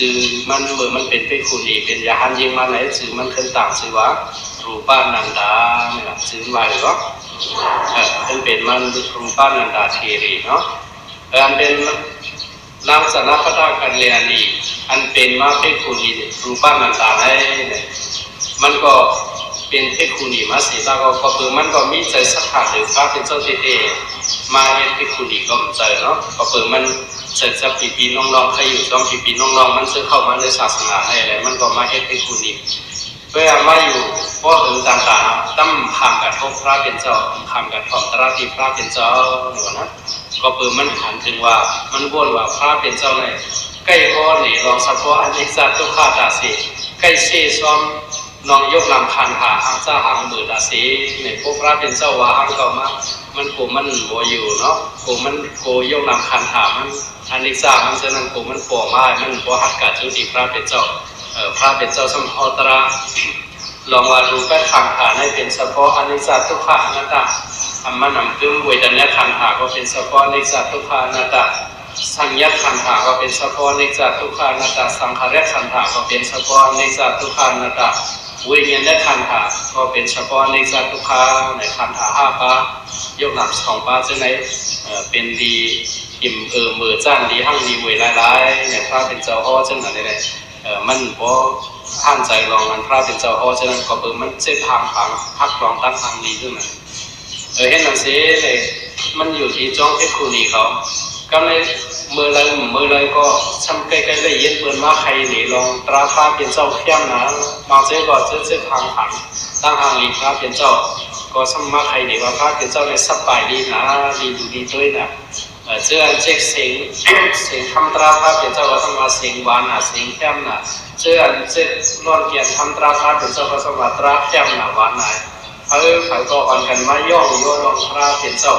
สื่อมันเมื่อมันเป็นไปคูนีเป็นยาหันยิงมาไหนสื่อมันขึ้นต่างสื่อว่ารูปานันดาเนี่ยสื่อว่าหรือว่าเป็นมันรูปานันดาเทรีเนาะอันเป็นนามสนาพระตากันเรียนีอันเป็นมาเป็นคูนีรูปานันดาได้เนี่ยมันก็เป็นเพศคูนีมาสีตาก็คือมันก็มีใจสักขาหรือพระเป็นเจ้าเตมาเห็นเพศคูนีก็ใจเนาะก็คือมันเสร็จจากปีน้องๆใครอยู่ต้องปีน้องๆมันซื้อเข้ามาในศาสนาอะไรมันก็มาเห็นเพศคูนีเวลามาอยู่ก็ถึงต่างๆตั้มคำกับทบพระเป็นเจ้าคำกับถ่อมตระที่พระเป็นเจ้าหนูนะก็คือมันหันถึงว่ามันบ่นว่าพระเป็นเจ้าในใกล้พ่อเนี่ยลองสัพพะอันนิจจตุขาตาสีใกล้เชี่ยซ้อมน้องยกลำคันหาหางจ้าหางมือตาสีเนี่ยพวกพระเป็นเจ้าว่าหางเก่ามามันโกมันโบอยู่เนาะโกมันโกยกลำคันหามันอันนิจจามันจะนั่งโกมันโผล่มามันโผล่หัดกัดจุติพระเป็นเจ้าพระเป็นเจ้าสมภตระลองว่าดูแปดขันหาให้เป็นเฉพาะอนิจจทุกขังอนัตตาธรรมะนำขึ้นเวทนาขันหาก็เป็นเฉพาะอนิจจทุกขังอนัตตาสัญญาขันหาก็เป็นเฉพาะอนิจจทุกขังอนัตตาสังขารขันหาก็เป็นเฉพาะอนิจจทุกขังอนัตตาวิญญาณขันหาก็เป็นเฉพาะอนิจจทุกขังในขันหาห้าปายกหลักสองปาจะไหนเป็นดีอิ่มมือจ้านดีหั่งดีเวลายเนี่ยพระเป็นเจ้าอ้อจังนั้นเลยมันพอห้ามใจลองมันพระเป็นเจ้าอ้อฉะนั้นก็เปิดมันเส้นทางผังพักลองตั้งทางดีขึ้นมาเห็นหนังสือเลยมันอยู่ที่จ้องเพชรคูนีเขาก็เลยเมื่อไรก็ช้ำใกล้ๆเลยเย็นเปิดมาใครหนีลองตราพระเป็นเจ้าเข้มนะบางเจ้าก็เส้นทางผังตั้งทางดีพระเป็นเจ้าก็ช้ำมาใครหนีว่าพระเป็นเจ้าในสับปายดีนะดีดูดีด้วยนะเจ้าเจ๊กเสียงคำตราพระเป็นเจ้าก็ต้องมาเสียงหวานนะเสียงเข้มนะเจ้านอนเกียนทำตราพระเป็นเจ้าก็ต้องมาตราเข้มนะหวานนะเขาก็อ่อนกันมาย่องโยนลองพระเป็นเจ้า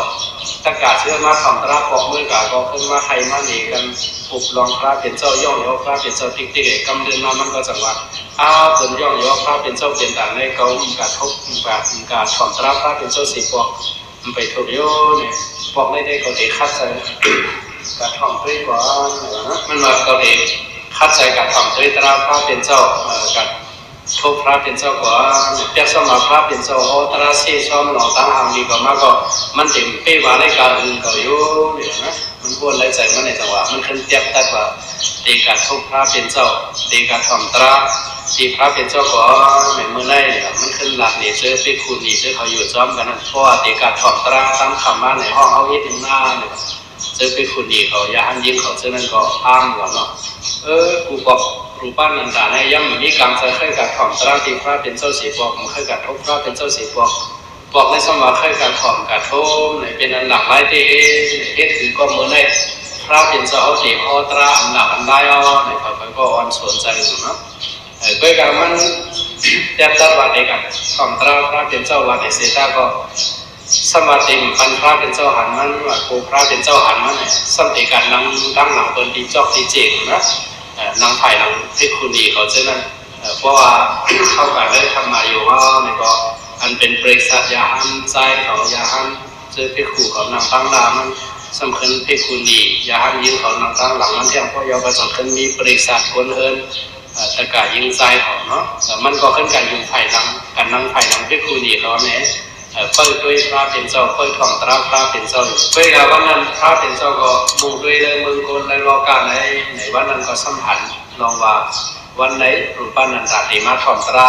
ตะกาเชื่อมาทำตราปอกมือกาก็ขึ้นมาใครมาหนีกันปุบลองพระเป็นเจ้าย่องโยพระเป็นเจ้าติ๊กกำเดินมามันก็จังหวะคนย่องโยพระเป็นเจ้าเป็นต่างในเขาการทบการทำตราพระเป็นเจ้าสีปอกมันไปถูกโยเนี่ยปอกได้เขาเด็กคัดใจการทำด้วยก่อนมันมาเขาเด็กคัดใจการทำด้วยตราพระเป็นเจ้าการทบพระเป็นเจ้าก่อนเปียกสมาพระเป็นเจ้าโอตราเสียชอมหล่อตั้งหางดีก็มากก็มันเต็มเป้ว่าในการอื่นก็อยู่เนี่ยนะมันพูดไรใจมันในจังหวะมันขึ้นเทียบได้ว่าเด็กการทบพระเป็นเจ้าเด็กการทำตราที่พระเป็นเจ้าก่อนในเมื่อไรเนี่ยมันขึ้นหลักเนี่ยเจอเป็นคุณนี่เจอเขาอยู่ซ้อมกันนะเพราะว่าเด็กการทำตราตั้งคำมาในห้องเอาฮิตหน้าเนี่ยเจอเป็นคุณนี่เขาอย่าหันยิ้มเขาเจอนั่นก็อ้ามก่อนเนาะกูบอกรูปปั้นนันดาในย่ำมีกรรมจะเคยกัดถ่อมตราที่พระเป็นเจ้าสีบอกมันเคยกัดทบพระเป็นเจ้าสีบอกในสมัยเคยกัดถ่อมกัดทบในเป็นอันหลักหลายที่เฮ็ดถือก็มือในพระเป็นเจ้าเอาสีออตราอันหลักอันได้ในฝ่ายก็อ่อนสนใจอยู่นะก็การมันเทียบตัดวันเดียวกันถ่อมตราพระเป็นเจ้าวันในเสตาก็สมาธิพันพระเป็นเจ้าหันมันว่าโกพระเป็นเจ้าหันมันเนี่ยสัมติการนั่งดังหลังเปิดดีจอกดีเจงนะนางไผ่นางเพชรคุณดีเขาเช่นนั้นเพราะว่าเข้ากันได้ทำมาอยู่ว่าเนี่ยก็อันเป็นบริษัทยาหันใจเขายาหันเจอเพชรคู่เขานางตั้งดามันสำคัญเพชรคุณดียาหันยิงเขานางตั้งหลังมันเที่ยงเพราะยาประสงค์ขึ้นมีบริษัทคนเฮินตะกายิงใจเขาเนาะมันก็ขึ้นกันอยู่ไผ่นางกันนางไผ่นางเพชรคุณดีเขาเนี่ยเปิดด้วยพระเป็นเจ้าเปิดถ่อมตราพระเป็นเจ้าเปิดกับวันนั้นพระเป็นเจ้าก็มุ่งด้วยเลยมือคนในรอการในวันนั้นก็สัมผัสลองว่าวันไหนรูปนันตาตีมาถ่อมตรา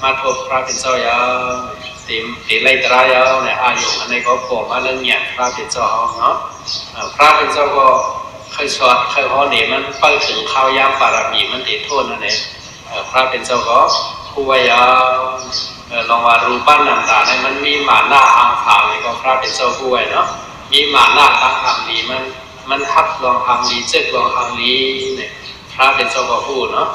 มาทบพระเป็นเจ้ายาวตีไล่ตรายาวในอายุอันนี้ก็โผล่มาเรื่องเนี่ยพระเป็นเจ้าเนาะพระเป็นเจ้าก็เคยสวดเคยฮ้อเนี่ยมันเปิดถึงข้าวยามปารามีมันติดโทษนั่นเองพระเป็นเจ้าก็ผู้วายาลองว่ารูปนันตาเนี่ยมันมีหมาหน้าอ่างขางนี่ก็พระเป็นเจ้าผู้ไว้เนาะมีหมาหน้าตั้งหางดีมันฮับลองหางดีเจ็ดลองหางดีเนี่ยพระเป็นเจ้าก็ผู้เนาะ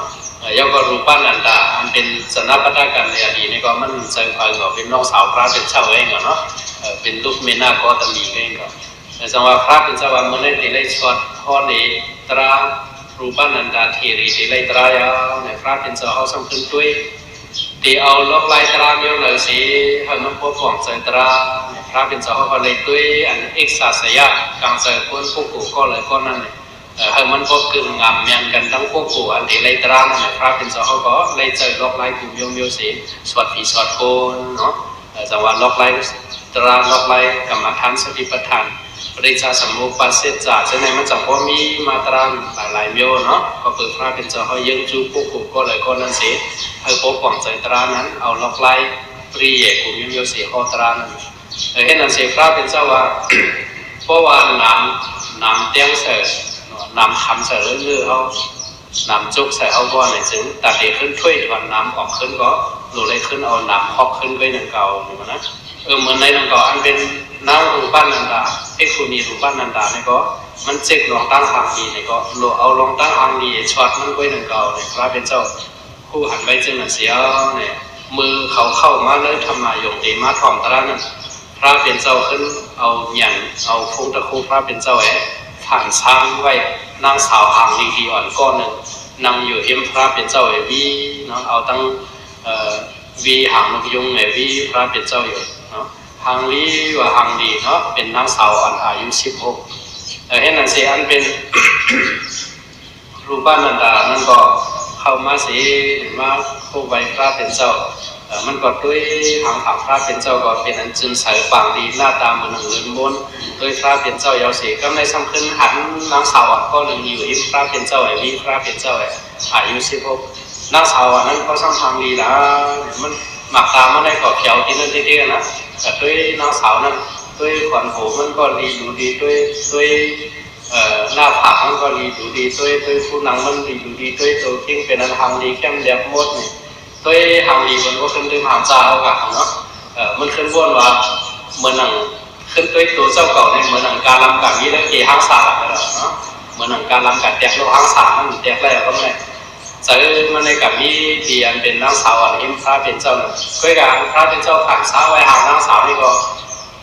ยกรูปนันตาอันเป็นสนับปะทะกันในอดีตนี่ก็มันเจอฟังก็เป็นน้องสาวพระเป็นเจ้าเองเนาะเป็นลูกเมนาก็ตมีเองก็แต่จังว่าพระเป็นเจ้าว่ามันได้ไล่สวดข้อนี้ตรารูปนันตาเทรีไล่ตรายาวเนี่ยพระเป็นเจ้าเขาสำคัญด้วยตีเอาล็อกไล่ตราเมียวเลยสิให้มันพบของใจตราพระเป็นเจ้าเขาเลยด้วยอันเอกศาสยะกลางใจคนผู้กูก็เลยก็นั่นเลย ให้มันก็กึ่งงามเมียนกันทั้งพวกผู้อันที่ไล่ตรางเนี่ยพระเป็นเจ้าเขาก็ไล่เจอล็อกไล่กลุ่มโยมโยสีสวดผีสวดโกนเนาะจังหวะล็อกไล่ตรางล็อกไล่กรรมฐานสติปัฏฐานปริจจาสมุปบาทเสจาจะในมันจังว่ามีมาตรางหลายๆโยเนาะก็เปิดพระเป็นเจ้าเขายังจูพวกผู้ก็เลยก็นั่นสิให้พบกว่างใจตรานั้นเอาล็อกไล่ปริเยกลุ่มโยมโยสีข้อตรานั้นเห็นนั่นสิพระเป็นเจ้าว่าเพราะว่าน้ำเตี้ยงเสร็จนำคำใส่เรื่อยๆเขานำจุกใส่เอาก้อนไหนจึงตัดเด็กขึ้นถ้วยถอนน้ำออกขึ้นก็หลุดเลยขึ้นเอาน้ำฮอกขึ้นไปหนึ่งเก่าเหมือนนะเหมือนในหนึ่งเก่าอันเป็นน้ำรูปปั้นนันดาเอกคุณีรูปปั้นนันดาเนี่ยก็มันเจ็กลองตั้งหางดีเนี่ยก็หลุดเอาลองตั้งหางดีช็อตมันไปหนึ่งเก่าเนี่ยพระเป็นเจ้าผู้หันไปจึงนั่นเสียเนี่ยมือเขาเข้ามาเลยทำมาหยกตีมาถ่อมตระนั่นพระเป็นเจ้าขึ้นเอาหยันเอาฟงตะคูพระเป็นเจ้าผ่านช้างไว้นางสาวหางลีทีอ่อนก้อนหนึ่งนำอยู่เอ็มพระเป็นเจ้าวีเนาะเอาตั้งวีหางนกยุงวีพระเป็นเจ้าอยู่เนาะหางลีว่าหางลีเนาะเป็นนางสาวอ่อนอายุ16เห็นนั่นสิอันเป็น รูปนันดานั่นก็เข้ามาสิมาคู่ใบพระเป็นเจ้ามันก็ด้วยหางผางพระเป็นเจ้าก็เป็นอันจึงใส่ปางดีหน้าตาเหมือนหนังเลือนบนโดยพระเป็นเจ้ายาวสีก็ไม่ซ้ำขึ้นหันนางสาวก็หนึ่งอยู่ที่พระเป็นเจ้าวิพระเป็นเจ้าอายุ16นางสาวนั้นก็ซ้ำทางดีละมันหมักตามันได้ก่อเขียวที่นั่นที่นี่นะแต่ด้วยนางสาวนั้นด้วยขวัญโหมันก็ดีดูดีด้วยหน้าผากมันก็ดีดูดีด้วยผู้นางมันดีดูดีด้วยตัวจริงเป็นอันทางดีเข้มแดงมดนี่ด้วยทางดีมันก็ขึ้นด้วยหางจ้าเอากันเนาะมันขึ้นวนว่าเหมือนหนังขึ้นด้วยตัวเจ้าเก่าในเหมือนหนังการลำกัดนี้แล้วเกี่ยหางสาเนาะเหมือนหนังการลำกัดแตกโลหางสามันแตกแล้วก็ไม่เจอมันในกับนี้ดีอันเป็นนางสาวอันนี้พระเป็นเจ้าเนี่ยก็การพระเป็นเจ้าผ่านสาวไว้หางนางสาวนี่ก็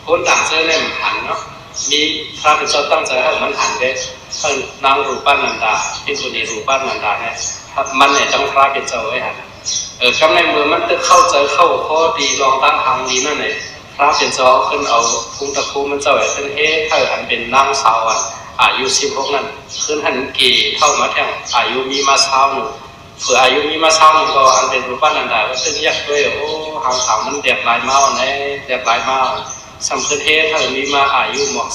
คนต่างเจอเนี่ยมันหันเนาะมีพระเป็นเจ้าตั้งใจให้มันหันได้ให้นางรูปปั้นนันดาเป็นคนนี้รูปปั้นนันดาเนี่ยมันเนี่ยต้องพระเป็นเจ้าไว้หันกำในมือมันจะเข้าใจเข้าข้อดีลองตั้งทางดีนั่นเองพระเป็นเจ้าขึ้นเอาคุ้งตะคูมันเจ้าขึ้นถ้าหันเป็นนางสาวอายุ16นั่นขึ้นหันกี่เท่ามาแทงอายุมีมาเช้าหนึ่งเผื่ออายุมีมาเช้าหนึ่งก็อันเป็นรูปปั้นนันดาก็ขึ้นยากด้วยโอ้หางขาวมันเด็กลายเมาเนี่ยเด็กลายเมาสัมเพเทถ้ามีมาอายุหมอก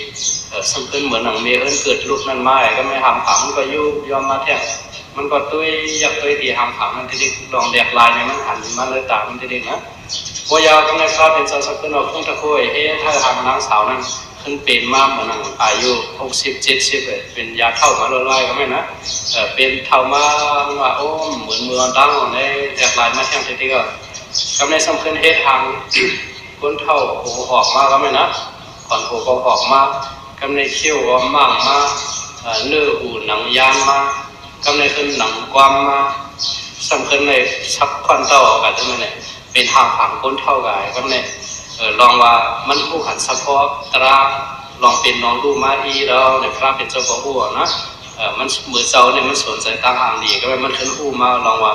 40สัมเพเหมือนหนังเมียเกิดลูกนั่นมาก็ไม่หางขาวมันก็ยอมมาแทงมันก็ด้วยอยากด้วยที่หางขาวมันที่ลองเด็กลายเนี่ยมันหันมาเลยตามันที่ดีนะพอยาวก็ในพระเป็นเจ้าสักขึ้นเอาพุ่งตะคุยถ้าทางนางสาวนั้นขึ้นเป็นมากเหมือนหนังอายุ60-70เป็นยาเท่ามาลอยๆก็ไม่นะเป็นเท่ามาว่าโอ้เหมือนเมืองตั้งในเด็กลายมาแทงที่ดีก็กำในสัมเพทางก้นเท่าโหหอกมากก็ไม่นะก่อนโหก็หอกมากกำในเขี้ยวก็มั่งมาเนื้อหูหนังยานมากำในขึ้นหนังความมาสำคัญในชักควันเท่ากันทั้งนั้นเนี่ยเป็นทางผ่านก้นเท่ากันกำในลองว่ามันผู้หันสะพอตราลองเป็นน้องดูมาอีเราเนี่ยพระเป็นเจ้าของหัวนะมันมือเจ้าเนี่ยมันสนใจตั้งหางดีก็มันขึ้นหูมาลองว่า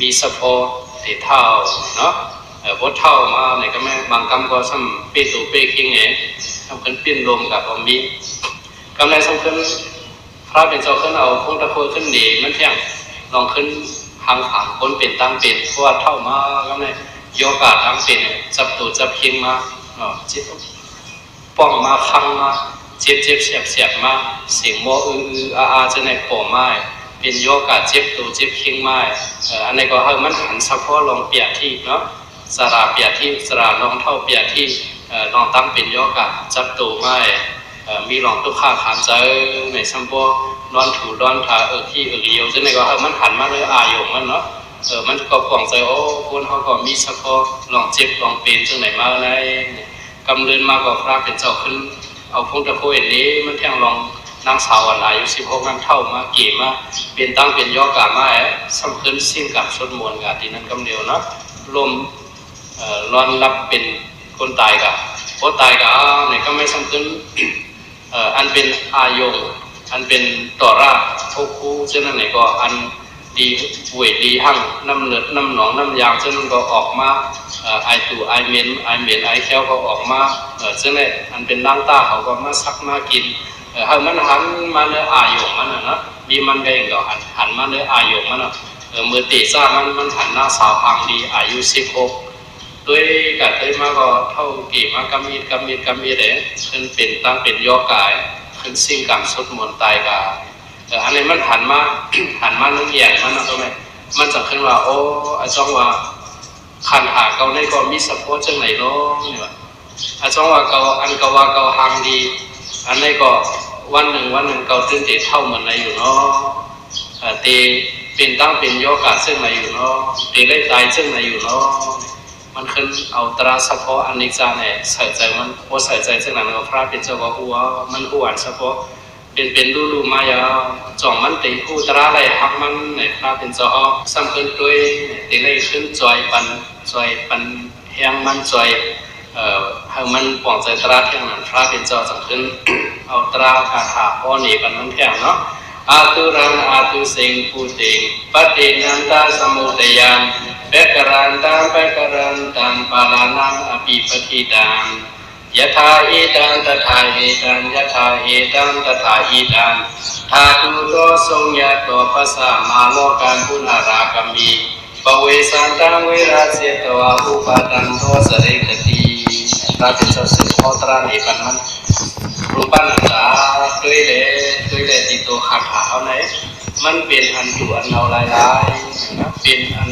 มีสะพอติดเท่าเนาะพดเท่ามาเนี่ยก็ไม่บางกำก็ซ้ำเปี้ยตัวเปี้ยคิงเนี่ยทำขึ้นปิ้นลมกับบอมบี้กำไรซ้ำขึ้นพระเป็นเจ้าขึ้นเอาพงตะโพขึ้นดีมันเที่ยงลองขึ้นหางผางคนเป็นตั้งเป็นเพราะว่าเท่ามากำไรโยกาตั้งเป็นจับตัวจับคิงมาจิตป้องมาคังมาเจ็บเสียบมาเสียงโมอาจะในโผล่ไม้เป็นโยกาเจ็บตัวเจ็บคิงไม้อันนี้ก็ให้มันหันเฉพาะลองเปียที่เนาะสระเปียที่สระลองเท่าเปียที่ลองตั้งเป็นโยกาจับตัวไม้มีลองตุกข้าขานใจในสัมโพนอนถูนอนถาที่เดียวจะในก็ให้มันหันมาเลยอายงมันเนาะมันก็กล่องใจโอ้คนเขาก็มีเฉพาะลองเจ็บลองเป็นจังไหนมาในกำเรินมาก็พระเป็นเจ้าขึ้นเอาพงตะโพเอ็นนี้มันแทงลองนางสาวอายุ16นั่นเท่ามาเกี่ยมาเป็นตั้งเป็นย่อกามาสัมพันธ์สิ้นกับชนมวลกับที่นั้นกำเดียวเนาะลมร้อนรับเป็นคนตายกับคนตายกับเนี่ยก็ไม่สัมพันธ์อันเป็นอายุอันเป็นต่อรากทุกคู่เช่นนั้นไหนก็อันดีป่วยดีหั่งน้ำเลือดน้ำหนองน้ำยางเช่นนั้นก็ออกมาไอตูไอเมนไอแคลก็ออกมาเช่นนั้นอันเป็นร่างตาเขาก็มาซักมากิน ให้มันหันมาเนื้ออายุมันนะมีมันก็อย่างเดียวหันมาเนื้ออายุมันนะเมื่อตีซ่ามันหันหน้าสาวพังดีอายุ16ด้วยกัดด้วยมาก็เท่ากี่มากำมีเลยขึ้นเป็นตั้งเป็นย่อกายขึ้นสิ่งกรรมสุดมนตายกาอันนี้มันหันมานึกแย่มันนะก็ไหมมันจะขึ้นว่าโอ้อาจารย์ว่าขันหาเกาในก็มีสปอร์ตจังไหนเนาะเนี่ยอาจารย์ว่าเกาอันเกาว่าเกาหางดีอันนี้ก็วันหนึ่งเกาตื่นเต้นเท่าเหมือนไรอยู่เนาะตีเป็นตั้งเป็นย่อกาซึ่งไหนอยู่เนาะตีได้ตายซึ่งไหนอยู่เนาะมันขึ้นเอาตราเฉพาะอันนี้จาเนี่ยใส่ใจมันพอใส่ใจซึ่งนั้นก็พระเป็นเจ้าก็หัวมันหัวเฉพาะเป็นรูมายาจ่องมันตีผู้ตราอะไรหักมันในพระเป็นเจ้าซ้ำขึ้นด้วยตีได้ขึ้นจอยปันแห้งมันจอยให้มันป่องใจตราแห้งนั้นพระเป็นเจ้าสังขึ้นเอาตราคาถาพ่อหนีปันมันแห้งเนาะอาตุรังอาตุสิงภูติงปฏินันตาสมุทัยันเปกรันตังปาลานังอภิปฏิตังยะถาเอตังตถาเอตังยะถาเอตังตถาเอตังธาตุโตทรงยะโตปัสสะมาโลกันพุนารากามีปเวสันตังเวราเสตวะอุปาตังโทสเรกติพระเป็นเจ้าสืบทอดตราในปันมันรูปันนันดาด้วยเลยติโตขาดขาเอาไหนมันเป็นอันอยู่อันเอาลายนะเป็นตั้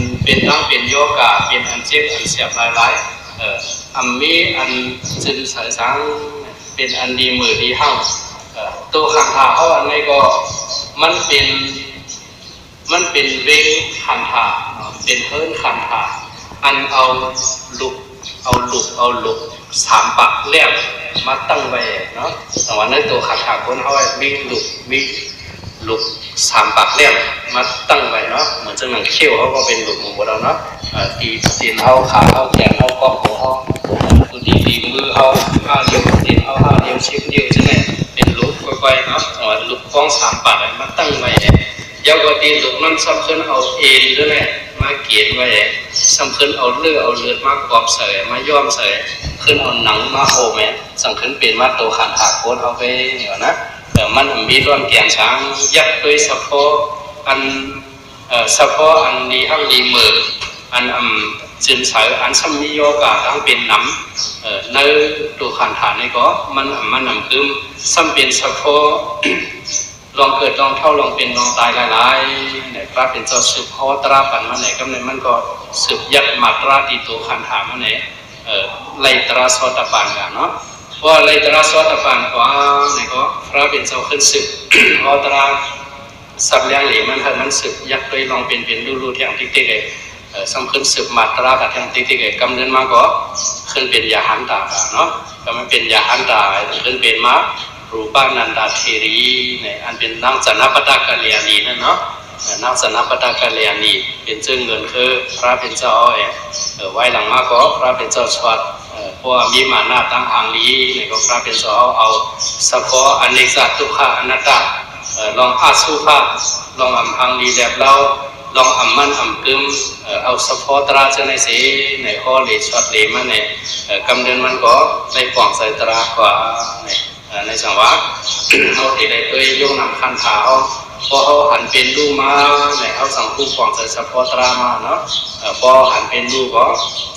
งเป็นโยกาเป็นอันเจ็บอันเสียบลายอันมีอันจึงสายสังเป็นอันดีมือดีห้าตัวขาดขาเอาอันไหนก็มันเป็นเวงขันธาเป็นเฮิร์นขันธาอันเอาลุกสามปักเรียบมาตั้งไว้เนาะแต่ว่าในตัวขาดขาคนเขาไว้มีลุกสามปักเรียบมาตั้งไว้เนาะเหมือนจังหนังเขี้ยวเขาก็เป็นลุกหมู่เราเนาะตีนเขาขาเขาแขนเขาก้อมหัวเขาตัวดีมือเขาห้าเดียวตีนเขาห้าเดียวเช็คเดียวจังไงเป็นลุกค่อยๆเนาะลุกฟ้องสามปักมาตั้งไว้ยาวกว่าตีนลุกนั่นสำคัญเอาเอ็นด้วยแหละมาเกียนไว้สำคัญเอาเลือดมากรอบเสยมาย่อมเสยขึ้นเอาหนังมาโหแม่สังขึ้นเป็นมาโตขันหาโคตรเอาไปเนี่ยนะแต่มันมีร่อนแกงช้างยักษ์ด้วยสะโพกอันสะโพกอันนี้ทั้งดีมืออันจึงใช้อันสมิโยกาทั้งเป็นน้ำในตัวขันหานี่ก็มันนำคืมซ้ำเป็นสะโพกลองเกิดลองเท่าลองเป็นลองตายหลายๆเนี่ยพระเป็นเจ้าสืบพ่อตราปันมาไหนก็เนี่ยมันก็สืบยักมาตราตีตัวขันหามาไหนไลตราสวัตปันกันเนาะว่าไลตราสวัตปันก็เนี่ยก็พระเป็นเจ้าขึ้นสืบพ่อตราสับเลี้ยงหลีมันสืบยักโดยลองเป็นรูที่อย่างติ๊กๆเลยซ้ำขึ้นสืบมาตรากับอย่างติ๊กๆเลยกำเนิดมาก็ขึ้นเป็นยาหันตาเนาะก็มันเป็นยาหันตาขึ้นเป็นมารูปานันดาเทรีเนี่ยอันเป็นนางสนปตากาเลียนีนั่นเนาะนางสนปตากาเลียนีเป็นเจ้าเงินคือพระเป็นเจ้าไว้หลังมาก็พระเป็นเจ้าชวัดเพราะมีมานาตั้งหางลีเนี่ยก็พระเป็นเจ้าเอาสะโพกอเนกสัตทุกขะอนัตตาลองอาสุภาลองหางลีแบบเราลองมันกึมเอาสะโพกตราเจ้าในสีในข้อเหลชวัดเหลมันเนี่ยกำเนิดมันก็ในป่องใส่ตรากว่าในสังวะเขาที่ได้เคยโยงนำคันขาพอเขาหันเป็นรูมาในเขาสังคูกองใส่สะโพตรามาเนาะพอหันเป็นรูก็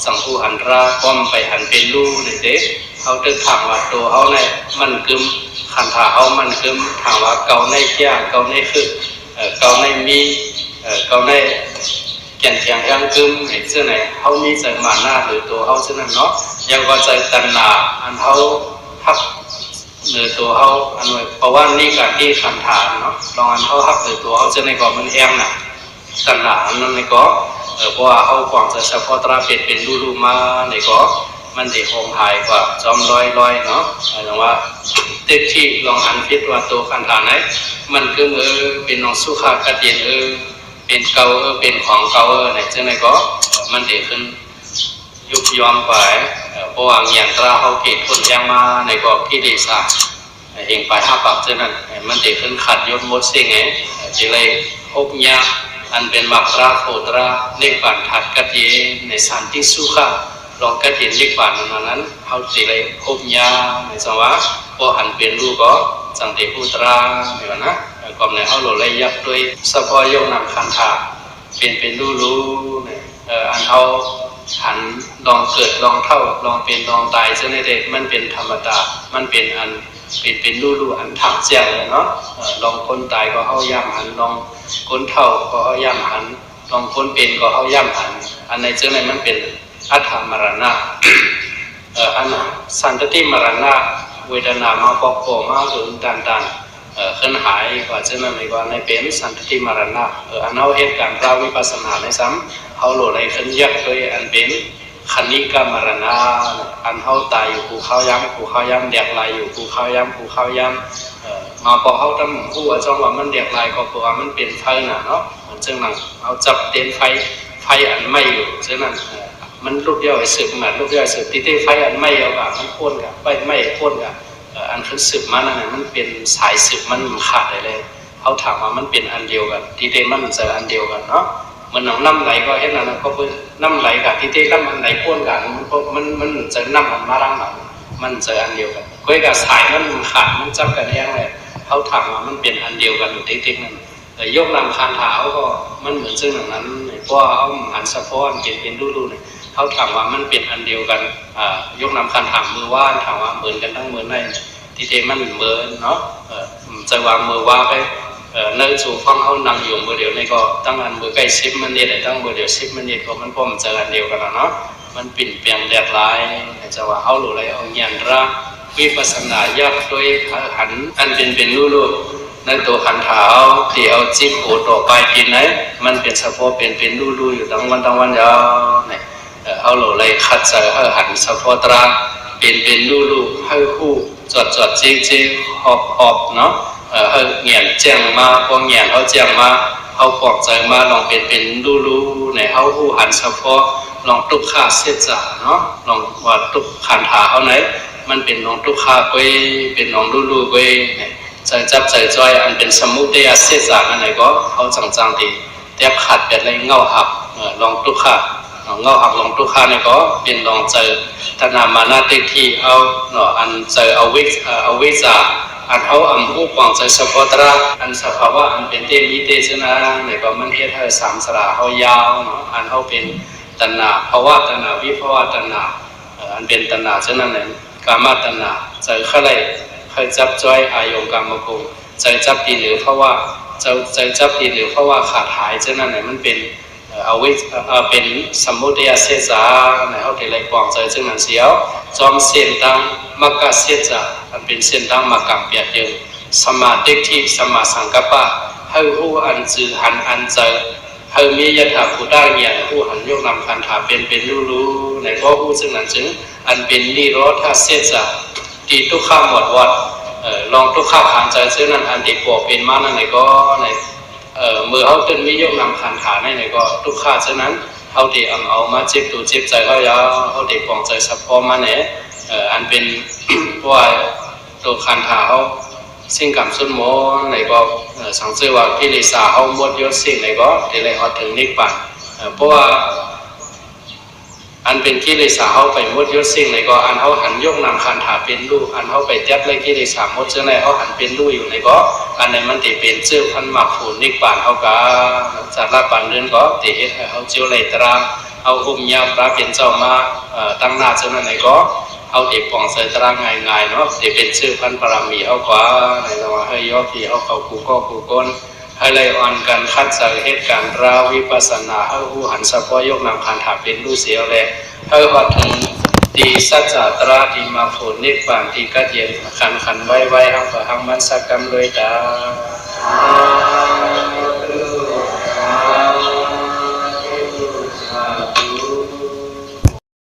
สังคูหันราป้อมไปหันเป็นรูในเด็กเขาตึกถามว่าตัวเขาในมันกึมคันขาเขามันกึมถามว่าเกาในเกี้ยเกาในคือเกาในมีเกาในแก่นแข็งยังกึมในเสื้อไหนเขามีใจมาหน้าหรือตัวเขาเช่นนั้นเนาะยังก็ใจตันหนาอันเขาทับเนื้อตัวเขาอันไว้เพราะว่านี่การที่คันฐานเนาะลองอันเขาหักเนื้อตัวเขาจะในก่อมันแห้งน่ะตันหนาอันนั้นในก่อเพราะว่าเขากวางจะเฉพาะตราเป็นรูมาในก่อมันเด็กคงหายกว่าจอมลอยเนาะหมายถึงว่าเต็มที่ลองอันพิษว่าตัวคันฐานไหนมันคือเป็นน้องสุขากระเดียนเป็นเกาเป็นของเกาในเจ้าในก่อมันเด็กขึ้นยุบยอมไปเพราะว่าเงียนตราเขาเกตคนยังมาในกอบที่เดซ่าเองไปห้าปักเช่นนั้นมันเด็กขึ้นขัดยศมดสิ่งไงจะเลยพบยาอันเป็นมักราโคตราเล็กปันถัดกระเทียในสันติสุขะลองกระเทียนเล็กปันนั้นเขาจะเลยพบยาในสวะพอหันเป็นรูก็ใจ จังเตพูตราเดี๋ยวนะก่อนในเขาโหลเลยยักด้วยสะพอยกนำคันถาเป็นรู้เนี่ยอันเขาหันลองเกิดลองเท่าลองเป็นลองตายเจ้าในเด็กมันเป็นธรรมดามันเป็นอันเป็นรู้อันถักแจ้งเลยเนาะลองคนตายก็เขาย่ำหันลองคนเท่าก็เขาย่ำหันลองคนเป็นก็เขาย่ำหันอันในเจ้าในมันเป็นอัตถมรณะอันสันตติมรณะเวทนามาปอกโผมาหรือดันขึ้นหายกว่าเจ้านั้นเลยว่าในเป็นสันตติมรณะอันเอาเหตุการณ์ราวิปัสสนาในซ้ำเขาโหลเลยขึ้นยักด้วยอันเป็นคณิกามรณะอันเขาตายอยู่ภูเขาย้ำเดียกลายอยู่ภูเขาย้ำมาพอเขาตั้งผู้ว่าจ้องว่ามันเดียกลายก็เพราะว่ามันเป็นไฟน่ะเนาะเจ้านั้นเอาจับเต็นไฟอันไม่อยู่เจ้านั้นมันลูกย่อยสืบมาลูกย่อยสืบที่ไฟอันไม่เอาแบบมันพ่นกับไฟไม่พ่นกับอันขึ้นสืบมานั่นน่ะมันเป็นสายสืบมันขาดเลยเขาถามว่ามันเป็นอันเดียวกันที่มันจะอันเดียวกันเนาะมันน้ำไหลก็เห็นนะก็เป็นน้ำไหลกับที่น้ำมันไหลพ่นกันมันจะน้ำมันมาร่างมันจะอันเดียวกันก้อยกับสายมันขาดมันจับกันแห้งเลยเขาถามว่ามันเป็นอันเดียวกันอยู่ที่นั่นแต่ยกนำคานถาก็มันเหมือนซึ่งอย่างนั้นเพราะเอาหันสะโพกเป็นดูเนี่ยเขาถามว่ามันเป็นอันเดียวกันยกนำคานถามมือว่านถามว่าเหมือนกันทั้งมือในที่มันเหมือนเนาะจะวางมือว่าไปเนื้อสู่ฟังเขานั่งอยู่มือเดียวนี่ก็ตั้งอันมือใกล้ชิปมันเนี่ยตั้งมือเดียวชิปมันเนี่ยก็มันพ่อมันเจออันเดียวกันแล้วเนาะมันปิ่นเปลี่ยนแดดลายจะว่าเขาหลุดอะไรเอาเงียนระวิปัสสนายักด้วยหันอันเป็นรู้ในตัวขันเท้าที่เอาจิ๊บโอต่อไปกินไหนมันเป็นเฉพาะเป็นรู้อยู่ทั้งวันยาวเนี่ยเอาหลุดอะไรคัดเจอหันเฉพาะตราเป็นรู้ให้คู่จดเจ๊หอบเนาะเขาเงียนแจ้งมาพอเงียนเขาแจ้งมาเขาปลอกใจมาลองเป็นรู้ในเขาหูหันเฉพาะลองตุกขาเสียจ่าเนาะลองว่าตุกขันถาเขาไหนมันเป็นลองตุกขาไปเป็นลองรู้ไปใจจับใจจ้อยอันเป็นสมุทัยเสียจ่าอันไหนก็เขาจังตีแทบขาดเป็นอะไรเงาหักลองตุกขาเงาหักลองตุกขาเนี่ยก็เป็นลองเจอธนามานาติที่เอาเนาะอันเจอเอาวิจาอันเขาผู้ปองใจสปอตระอันสภาวะอันเป็นเตมิเตชนะเนี่ยก็มันเฮ็ดให้สามสระเขายาวเนาะอันเขาเป็นตัณหาภาวะตัณหาวิภาวะตัณหาอันเป็นตัณหาฉะนั้นเนี่ยกามตัณหาใจเขาเลยเคยจับจ้อยอายงกามกุงใจจับดีหรือเพราะว่าใจจับดีหรือเพราะว่าขาดหายฉะนั้นเนี่ยมันเป็นเอาไว้เป็นสมุทัยเสียจาในเขาที่ไรปองใจฉะนั้นเสียวจอมเส้นตังมักกะเสียจาอันเป็นเส้นทางมากำเปียดเดียวสมาธิที่สมาสังกัปปะให้รู้อันจือหันอันเจอให้มียถาภูได้เงียนผู้หันยกนำคันถาเป็นรู้ในข้อผู้ซึ่งนั้นจึงอันเป็นนิโรธาเสียจาที่ทุกข้าหมดวัดลองทุกข้าขันใจซึ่งนั้นอันติดปวกเป็นมานั่นในก็ในเมื่อเขาตื่นมียกนำคันถาในก็ทุกข้าฉะนั้นเขาที่เอามาเจ็บตัวเจ็บใจเขายาวเขาที่ปองใจสัพพอมาเนี่ยอันเป็นว่าตัวคันถาเขาสิ่งกรรมสุดโมในก็สังเกตว่ากิเลสเขาหมดยศสิ่งในก็ที่ไรเขาถึงนิพพานเพราะว่าอันเป็นกิเลสเขาไปหมดยศสิ่งในก็อันเขาหันยกนำคันถาเป็นรูอันเขาไปเทียบเลยกิเลสหมดเจ้าในเขาหันเป็นรูอยู่ในก็อันในมันติเป็นเชื่อพันหมักฝูนิพพานเขาก็จัดละปันเรือนก็ติเหตุเขาเจียวไหลตราเอาหุ่มยาพระเป็นเจ้ามาตั้งหน้าเจ้านั้นในก็เอาเด็กปองใส่ตารางง่ายๆเนาะเด็กเป็นชื่อพันปรามีเอากว่าในระหว่างให้ยอที่เอาเขากูก็กูก้นให้ไล่อ่อนกันคัดใส่เหตุการณ์ราวิปัสสนาให้ผู้หันสะพอยกนำคันถาเป็นรู้เสียแหละให้วัดถึงตีสัจจตราตีมาโผลนิพพานตีกัดเย็นขันไว้ห้างมันสักกรรมเลยตา